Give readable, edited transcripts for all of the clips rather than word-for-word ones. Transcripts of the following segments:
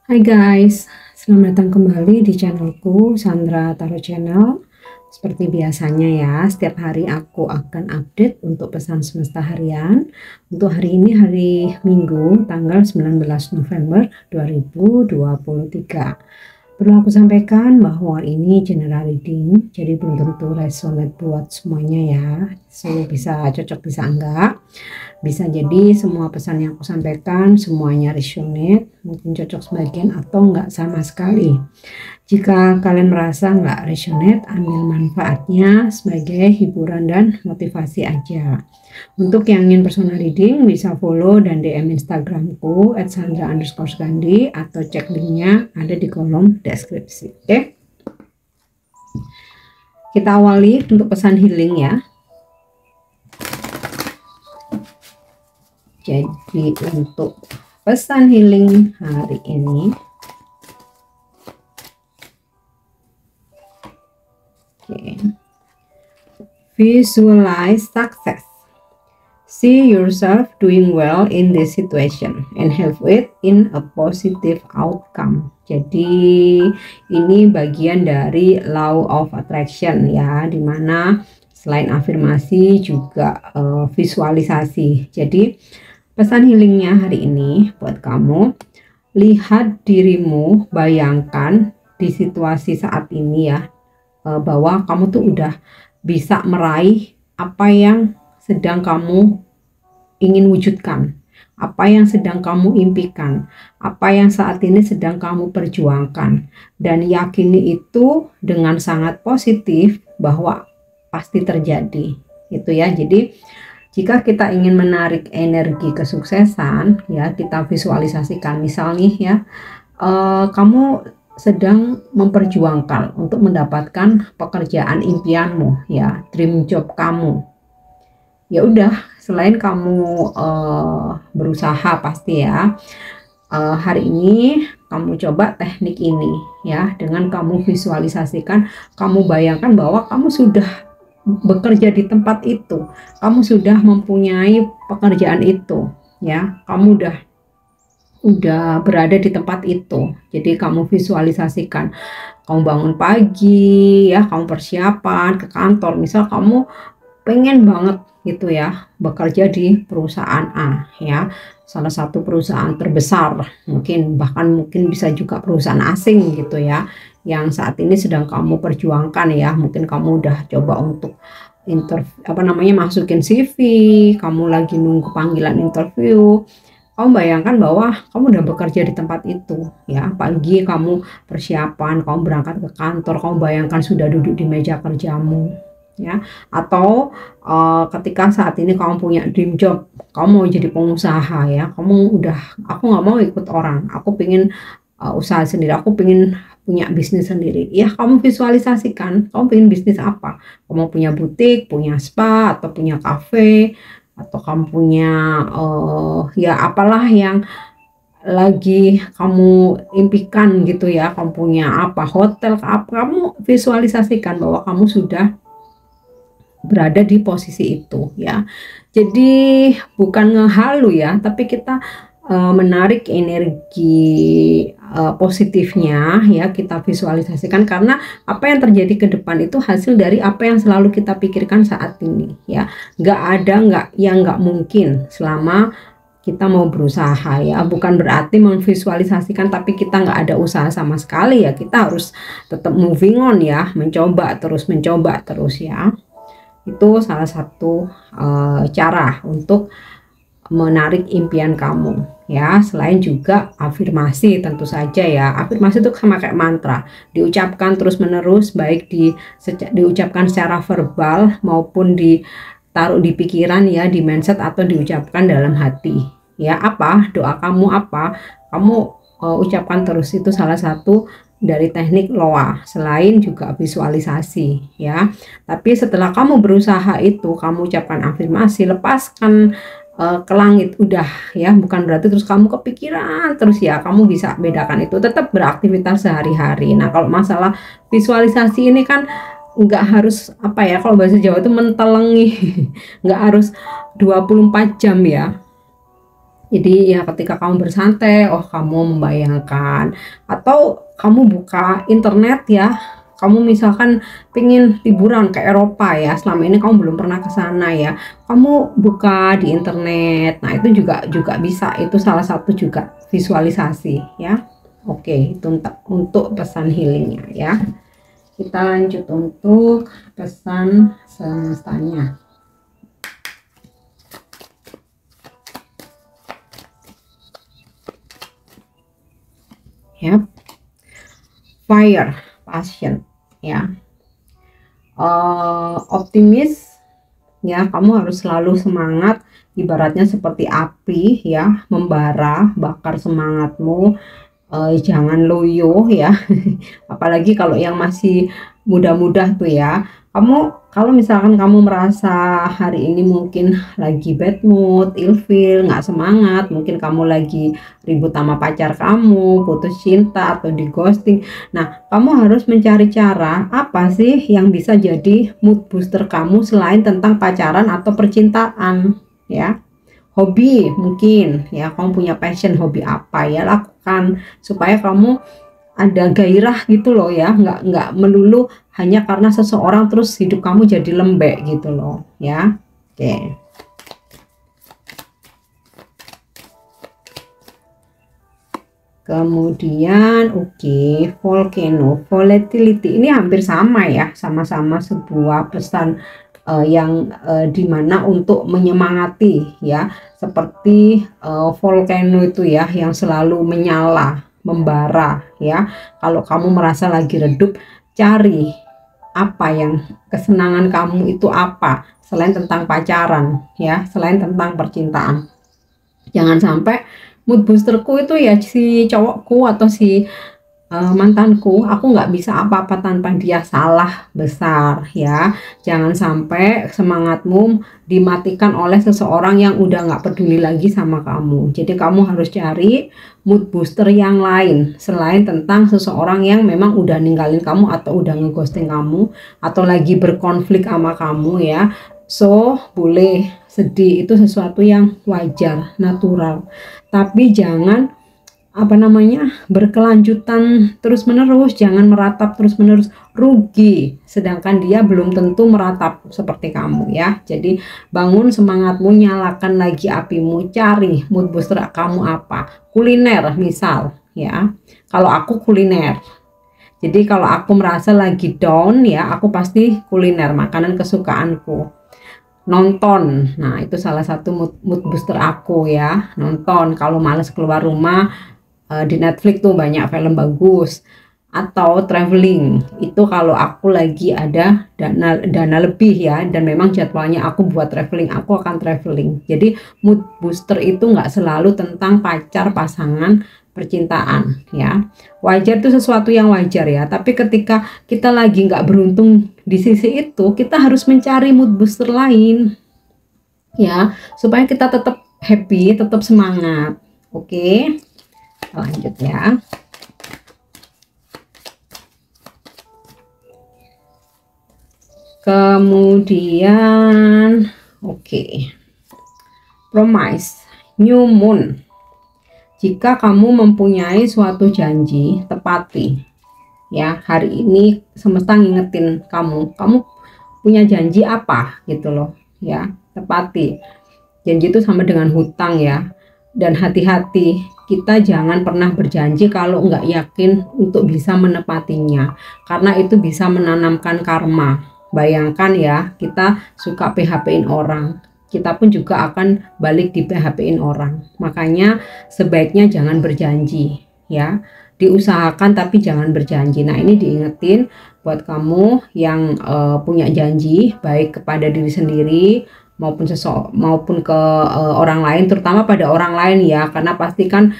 Hai guys, selamat datang kembali di channelku Sandra Tarot Channel. Seperti biasanya ya, setiap hari aku akan update untuk pesan semesta harian. Untuk hari ini hari Minggu tanggal 19 November 2023. Perlu aku sampaikan bahwa ini general reading, jadi belum tentu resonate buat semuanya ya. So bisa cocok bisa enggak. Bisa jadi semua pesan yang aku sampaikan semuanya resonate, mungkin cocok sebagian atau enggak sama sekali. Jika kalian merasa enggak resonate, ambil manfaatnya sebagai hiburan dan motivasi aja. Untuk yang ingin personal reading bisa follow dan DM Instagramku @sandra_gandhi atau cek linknya ada di kolom deskripsi. Oke? Kita awali untuk pesan healing ya. Jadi untuk pesan healing hari ini, visualize success. See yourself doing well in this situation and have it in a positive outcome. Jadi ini bagian dari law of attraction ya, dimana selain afirmasi juga visualisasi. Jadi pesan healingnya hari ini buat kamu, lihat dirimu, bayangkan di situasi saat ini ya, bahwa kamu tuh udah bisa meraih apa yang sedang kamu ingin wujudkan, apa yang sedang kamu impikan, apa yang saat ini sedang kamu perjuangkan, dan yakini itu dengan sangat positif bahwa pasti terjadi. Itu ya. Jadi jika kita ingin menarik energi kesuksesan ya, kita visualisasikan misal nih ya, kamu sedang memperjuangkan untuk mendapatkan pekerjaan impianmu ya, dream job kamu. Ya udah, selain kamu berusaha pasti ya, hari ini kamu coba teknik ini ya, dengan kamu visualisasikan, kamu bayangkan bahwa kamu sudah bekerja di tempat itu, kamu sudah mempunyai pekerjaan itu ya, kamu udah berada di tempat itu. Jadi kamu visualisasikan kamu bangun pagi ya, kamu persiapan ke kantor, misal kamu pengen banget gitu ya bekerja di perusahaan A ya, salah satu perusahaan terbesar, bahkan mungkin bisa juga perusahaan asing gitu ya, yang saat ini sedang kamu perjuangkan ya. Mungkin kamu udah coba untuk masukin CV, kamu lagi nunggu panggilan interview. Kamu bayangkan bahwa kamu udah bekerja di tempat itu ya, pagi kamu persiapan, kamu berangkat ke kantor, kamu bayangkan sudah duduk di meja kerjamu ya. Atau ketika saat ini kamu punya dream job, kamu mau jadi pengusaha ya, aku nggak mau ikut orang, aku pengen usaha sendiri, aku pengen punya bisnis sendiri ya. Kamu visualisasikan kamu pengen bisnis apa, kamu punya butik, punya spa, atau punya kafe, atau kamu punya ya apalah yang lagi kamu impikan gitu ya, kamu punya apa, hotel apa, kamu visualisasikan bahwa kamu sudah berada di posisi itu ya. Jadi bukan ngehalu ya, tapi kita menarik energi positifnya ya, kita visualisasikan, karena apa yang terjadi ke depan itu hasil dari apa yang selalu kita pikirkan saat ini ya. Nggak mungkin selama kita mau berusaha ya. Bukan berarti memvisualisasikan tapi kita nggak ada usaha sama sekali ya, kita harus tetap moving on ya, mencoba terus ya. Itu salah satu cara untuk menarik impian kamu ya. Selain juga afirmasi tentu saja ya. Afirmasi itu sama kayak mantra, diucapkan terus menerus, baik diucapkan secara verbal maupun ditaruh di pikiran ya, di mindset, atau diucapkan dalam hati ya. Apa doa kamu, apa kamu ucapkan terus. Itu salah satu dari teknik loa, selain juga visualisasi ya. Tapi setelah kamu berusaha itu, kamu ucapkan afirmasi, lepaskan ke langit udah ya, bukan berarti terus kamu kepikiran terus ya. Kamu bisa bedakan itu, tetap beraktivitas sehari-hari. Nah kalau masalah visualisasi ini kan nggak harus apa ya, kalau bahasa Jawa itu mentelengi nggak harus 24 jam ya. Jadi ya ketika kamu bersantai, oh kamu membayangkan, atau kamu buka internet ya, kamu misalkan pingin liburan ke Eropa ya, selama ini kamu belum pernah ke sana ya, kamu buka di internet. Nah itu juga bisa, itu salah satu juga visualisasi ya. Oke, itu untuk pesan healingnya ya. Kita lanjut untuk pesan semestanya. Ya, fire, passion ya, optimis ya, kamu harus selalu semangat, ibaratnya seperti api ya, membara, bakar semangatmu, jangan loyo ya. Apalagi kalau yang masih muda-muda tuh ya, kamu kalau misalkan kamu merasa hari ini mungkin lagi bad mood, ilfeel, nggak semangat, mungkin kamu lagi ribut sama pacar kamu, putus cinta atau di ghosting. Nah, kamu harus mencari cara apa sih yang bisa jadi mood booster kamu selain tentang pacaran atau percintaan ya. Hobi mungkin ya, kamu punya passion, hobi apa ya, lakukan supaya kamu ada gairah gitu loh ya, nggak melulu hanya karena seseorang terus hidup kamu jadi lembek gitu loh ya. Oke, kemudian volcano, volatility ini hampir sama ya, sama-sama sebuah pesan yang dimana untuk menyemangati ya, seperti volcano itu ya, yang selalu menyala, membara ya. Kalau kamu merasa lagi redup, cari apa yang kesenangan kamu itu apa, selain tentang pacaran ya, selain tentang percintaan. Jangan sampai mood boosterku itu ya si cowokku atau si mantanku, aku nggak bisa apa-apa tanpa dia, salah besar ya. Jangan sampai semangatmu dimatikan oleh seseorang yang udah nggak peduli lagi sama kamu. Jadi kamu harus cari mood booster yang lain selain tentang seseorang yang memang udah ninggalin kamu atau udah ngeghosting kamu atau lagi berkonflik sama kamu ya. So boleh sedih, itu sesuatu yang wajar, natural, tapi jangan berkelanjutan terus menerus, jangan meratap terus menerus, rugi, sedangkan dia belum tentu meratap seperti kamu ya. Jadi bangun semangatmu, nyalakan lagi apimu, cari mood booster kamu apa, kuliner misal ya. Kalau aku kuliner, jadi kalau aku merasa lagi down ya, aku pasti kuliner, makanan kesukaanku. Nonton, nah itu salah satu mood booster aku ya, nonton. Kalau males keluar rumah, di Netflix tuh banyak film bagus, atau traveling. Itu kalau aku lagi ada dana lebih ya, dan memang jadwalnya aku buat traveling, aku akan traveling. Jadi mood booster itu nggak selalu tentang pacar, pasangan, percintaan ya. Wajar, itu sesuatu yang wajar ya, tapi ketika kita lagi nggak beruntung di sisi itu, kita harus mencari mood booster lain ya, supaya kita tetap happy, tetap semangat. Oke, lanjut ya. Kemudian promise, new moon. Jika kamu mempunyai suatu janji, tepati ya. Hari ini semesta ngingetin kamu punya janji apa gitu loh ya, tepati. Janji itu sama dengan hutang ya, dan hati-hati, kita jangan pernah berjanji kalau nggak yakin untuk bisa menepatinya, karena itu bisa menanamkan karma. Bayangkan ya, kita suka PHP-in orang, kita pun juga akan balik di PHP-in orang. Makanya sebaiknya jangan berjanji ya, diusahakan tapi jangan berjanji. Nah ini diingetin buat kamu yang punya janji, baik kepada diri sendiri maupun ke orang lain, terutama pada orang lain ya, karena pasti kan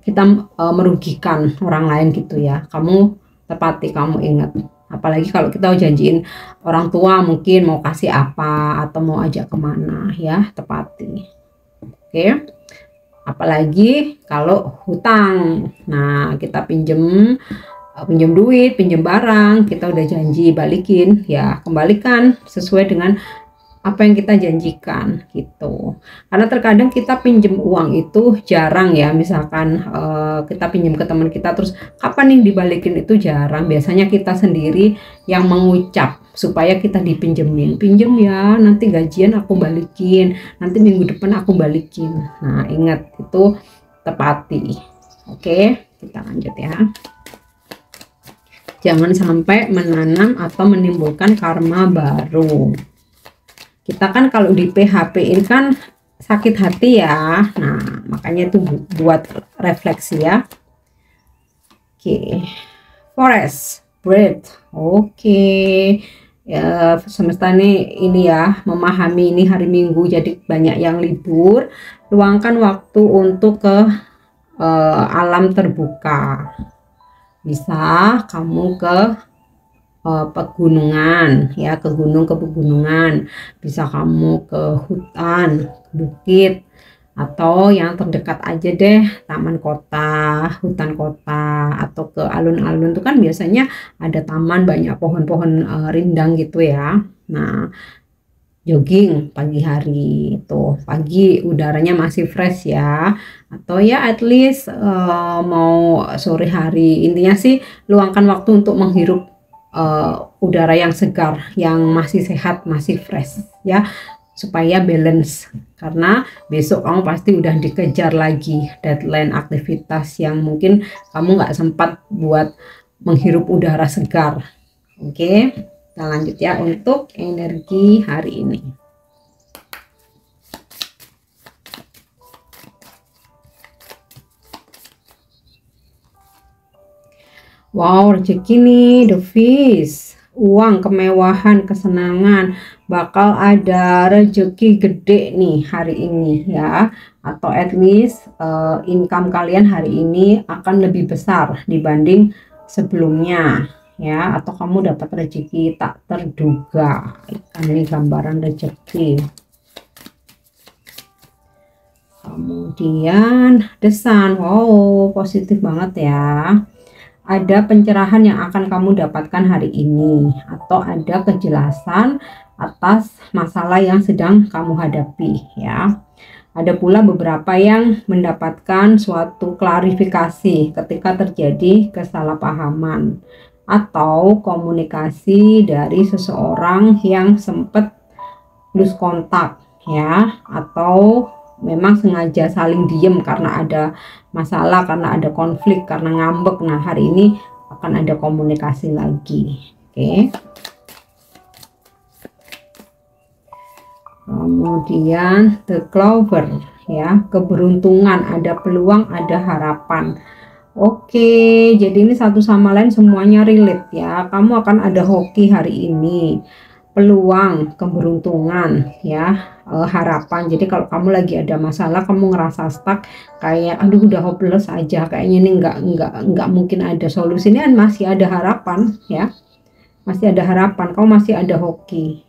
kita merugikan orang lain gitu ya. Kamu tepati, kamu ingat. Apalagi kalau kita janjiin orang tua, mungkin mau kasih apa atau mau ajak kemana ya, tepati. Oke, apalagi kalau hutang. Nah kita pinjem duit, pinjem barang, kita udah janji balikin ya, kembalikan sesuai dengan apa yang kita janjikan gitu. Karena terkadang kita pinjem uang itu jarang ya, misalkan kita pinjem ke teman kita terus kapan nih dibalikin, itu jarang. Biasanya kita sendiri yang mengucap supaya kita dipinjemin, pinjem ya, nanti gajian aku balikin, nanti minggu depan aku balikin. Nah ingat, itu tepati. Oke, kita lanjut ya. Jangan sampai menanam atau menimbulkan karma baru. Kita kan kalau di PHP ini kan sakit hati ya. Nah, makanya itu buat refleksi ya. Oke. Forest, breath. Oke. Ya, semesta ini ya, memahami ini hari Minggu jadi banyak yang libur. Luangkan waktu untuk ke alam terbuka. Bisa kamu ke pegunungan ya, ke gunung, ke pegunungan, bisa kamu ke hutan, bukit, atau yang terdekat aja deh, taman kota, hutan kota, atau ke alun-alun. Itu kan biasanya ada taman banyak pohon-pohon rindang gitu ya. Nah jogging pagi hari, tuh pagi udaranya masih fresh ya, atau ya at least mau sore hari. Intinya sih luangkan waktu untuk menghirup udara yang segar, yang masih sehat, masih fresh ya, supaya balance. Karena besok kamu pasti udah dikejar lagi deadline aktivitas yang mungkin kamu nggak sempat buat menghirup udara segar. Oke, kita lanjut ya untuk energi hari ini. Wow, rezeki nih, the fish. Uang, kemewahan, kesenangan. Bakal ada rezeki gede nih hari ini ya. Atau at least income kalian hari ini akan lebih besar dibanding sebelumnya ya. Atau kamu dapat rezeki tak terduga. Ini gambaran rezeki. Kemudian the sun. Wow, positif banget ya. Ada pencerahan yang akan kamu dapatkan hari ini, atau ada kejelasan atas masalah yang sedang kamu hadapi ya. Ada pula beberapa yang mendapatkan suatu klarifikasi ketika terjadi kesalahpahaman atau komunikasi dari seseorang yang sempat lose kontak ya, atau memang sengaja saling diem karena ada masalah, karena ada konflik, karena ngambek. Nah hari ini akan ada komunikasi lagi. Oke. Kemudian the clover ya, keberuntungan, ada peluang, ada harapan. Oke, jadi ini satu sama lain semuanya relate ya. Kamu akan ada hoki hari ini, peluang, keberuntungan ya, harapan. Jadi kalau kamu lagi ada masalah, kamu ngerasa stuck, kayak aduh udah hopeless aja, kayaknya ini nggak mungkin ada solusi, ini masih ada harapan ya, masih ada harapan, kamu masih ada hoki.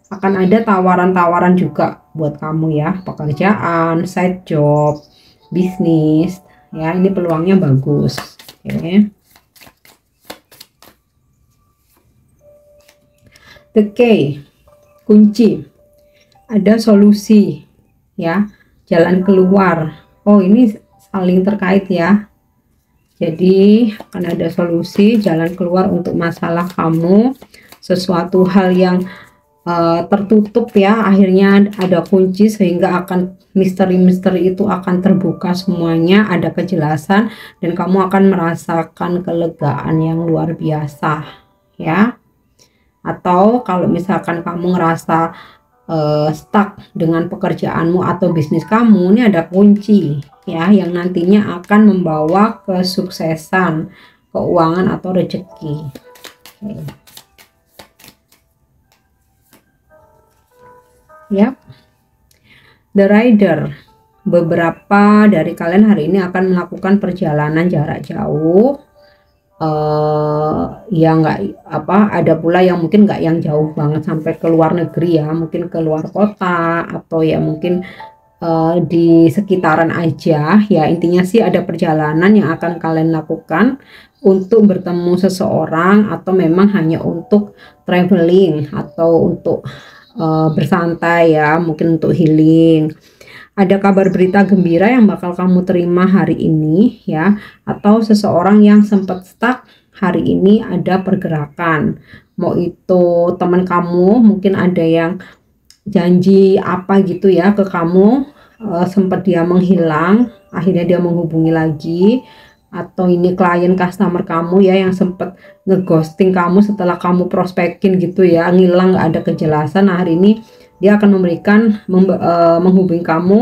Akan ada tawaran-tawaran juga buat kamu ya, pekerjaan, side job, bisnis ya, ini peluangnya bagus. Oke. The key, kunci, ada solusi ya, jalan keluar. Oh ini saling terkait ya, jadi akan ada solusi, jalan keluar untuk masalah kamu, sesuatu hal yang tertutup ya, akhirnya ada kunci sehingga akan misteri-misteri itu akan terbuka semuanya, ada kejelasan dan kamu akan merasakan kelegaan yang luar biasa ya. Atau kalau misalkan kamu ngerasa stuck dengan pekerjaanmu atau bisnis kamu, ini ada kunci ya yang nantinya akan membawa kesuksesan, keuangan atau rezeki. Yap. The rider, beberapa dari kalian hari ini akan melakukan perjalanan jarak jauh. Ya nggak apa, ada pula yang mungkin nggak yang jauh banget sampai ke luar negeri ya, mungkin ke luar kota atau ya mungkin di sekitaran aja ya. Intinya sih ada perjalanan yang akan kalian lakukan untuk bertemu seseorang, atau memang hanya untuk traveling atau untuk bersantai ya, mungkin untuk healing. Ada kabar berita gembira yang bakal kamu terima hari ini ya, atau seseorang yang sempat stuck hari ini ada pergerakan. Mau itu teman kamu, mungkin ada yang janji apa gitu ya ke kamu, sempat dia menghilang, akhirnya dia menghubungi lagi. Atau ini klien customer kamu ya yang sempat ngeghosting kamu setelah kamu prospekin gitu ya, ngilang nggak ada kejelasan. Nah, hari ini dia akan menghubungi kamu,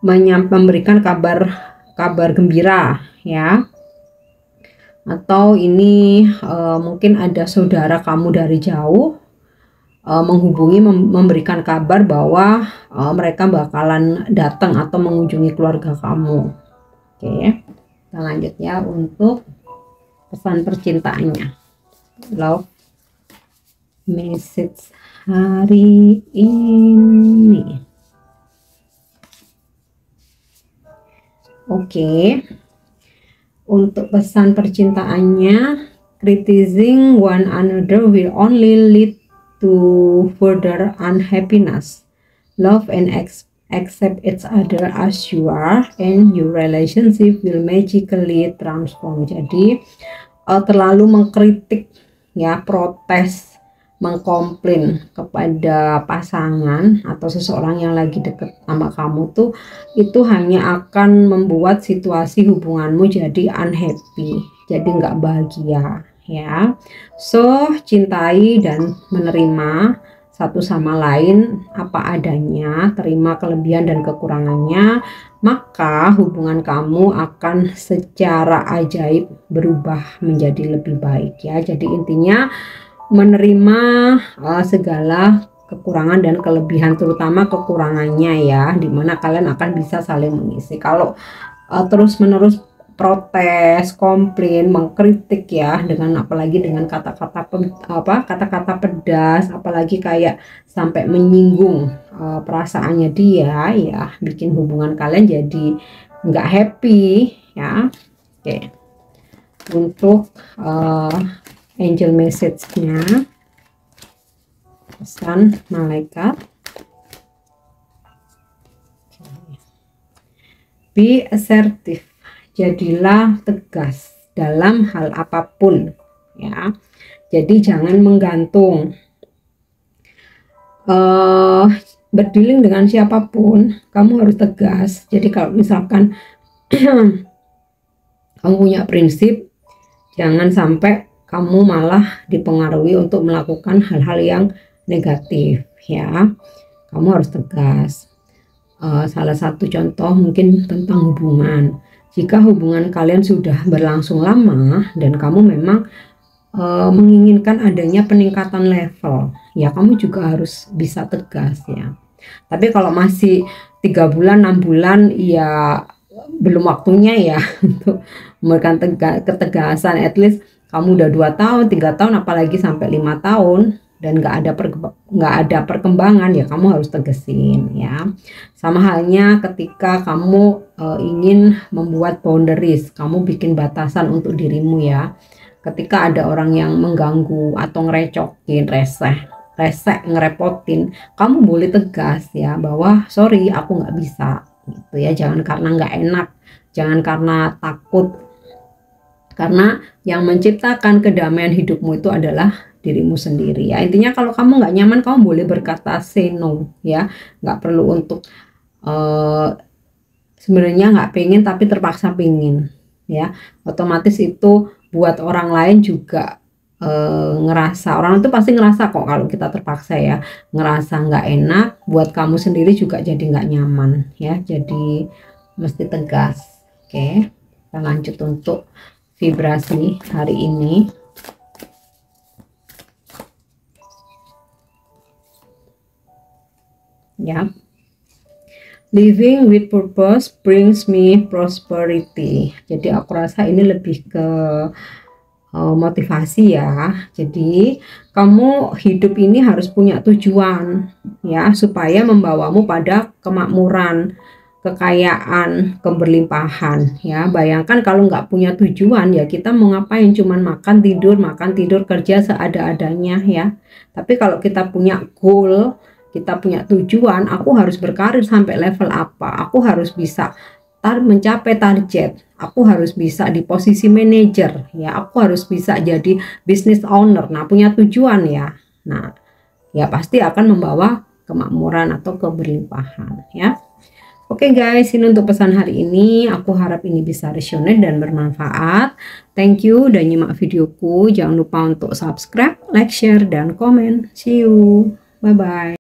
memberikan kabar gembira ya. Atau ini mungkin ada saudara kamu dari jauh menghubungi, memberikan kabar bahwa mereka bakalan datang atau mengunjungi keluarga kamu. Oke, kita lanjut ya untuk pesan percintaannya, love message hari ini. Oke, untuk pesan percintaannya, criticizing one another will only lead to further unhappiness. Love and accept each other as you are, and your relationship will magically transform. Jadi terlalu mengkritik ya, protes, mengkomplain kepada pasangan atau seseorang yang lagi deket sama kamu tuh, itu hanya akan membuat situasi hubunganmu jadi unhappy, jadi nggak bahagia ya. So, cintai dan menerima satu sama lain apa adanya, terima kelebihan dan kekurangannya, maka hubungan kamu akan secara ajaib berubah menjadi lebih baik ya. Jadi intinya menerima segala kekurangan dan kelebihan, terutama kekurangannya ya, dimana kalian akan bisa saling mengisi. Kalau terus-menerus protes, komplain, mengkritik ya, dengan apalagi dengan kata-kata pedas, apalagi kayak sampai menyinggung perasaannya dia ya, bikin hubungan kalian jadi nggak happy ya. Oke, untuk angel message-nya, pesan malaikat, be assertive, jadilah tegas dalam hal apapun ya. Jadi jangan menggantung, berdealing dengan siapapun kamu harus tegas. Jadi kalau misalkan kamu punya prinsip, jangan sampai kamu malah dipengaruhi untuk melakukan hal-hal yang negatif ya. Kamu harus tegas. Salah satu contoh mungkin tentang hubungan. Jika hubungan kalian sudah berlangsung lama dan kamu memang menginginkan adanya peningkatan level, ya kamu juga harus bisa tegas ya. Tapi kalau masih 3 bulan 6 bulan ya belum waktunya ya untuk memberikan ketegasan. At least kamu udah 2 tahun 3 tahun apalagi sampai 5 tahun dan nggak ada perkembangan, ya kamu harus tegesin ya. Sama halnya ketika kamu ingin membuat boundaries, kamu bikin batasan untuk dirimu ya. Ketika ada orang yang mengganggu atau ngerecokin, reseh, ngerepotin, kamu boleh tegas ya bahwa sorry aku nggak bisa gitu ya. Jangan karena nggak enak, jangan karena takut, karena yang menciptakan kedamaian hidupmu itu adalah dirimu sendiri ya. Intinya kalau kamu nggak nyaman, kamu boleh berkata say no ya. Nggak perlu untuk sebenarnya nggak pengen tapi terpaksa pengen ya. Otomatis itu buat orang lain juga ngerasa, orang itu pasti ngerasa kok kalau kita terpaksa ya, ngerasa nggak enak. Buat kamu sendiri juga jadi nggak nyaman ya. Jadi mesti tegas. Oke, kita lanjut untuk vibrasi hari ini. Ya, living with purpose brings me prosperity. Jadi aku rasa ini lebih ke motivasi ya. Jadi kamu hidup ini harus punya tujuan ya, supaya membawamu pada kemakmuran, kekayaan, keberlimpahan ya. Bayangkan kalau nggak punya tujuan ya kita mau ngapain, cuman makan tidur kerja seada-adanya ya. Tapi kalau kita punya goal, kita punya tujuan, aku harus berkarir sampai level apa, aku harus bisa mencapai target, aku harus bisa di posisi manajer ya, aku harus bisa jadi business owner. Nah, punya tujuan ya. Nah, ya pasti akan membawa kemakmuran atau keberlimpahan ya. Oke guys, ini untuk pesan hari ini. Aku harap ini bisa resonate dan bermanfaat. Thank you udah nyimak videoku. Jangan lupa untuk subscribe, like, share, dan komen. See you. Bye-bye.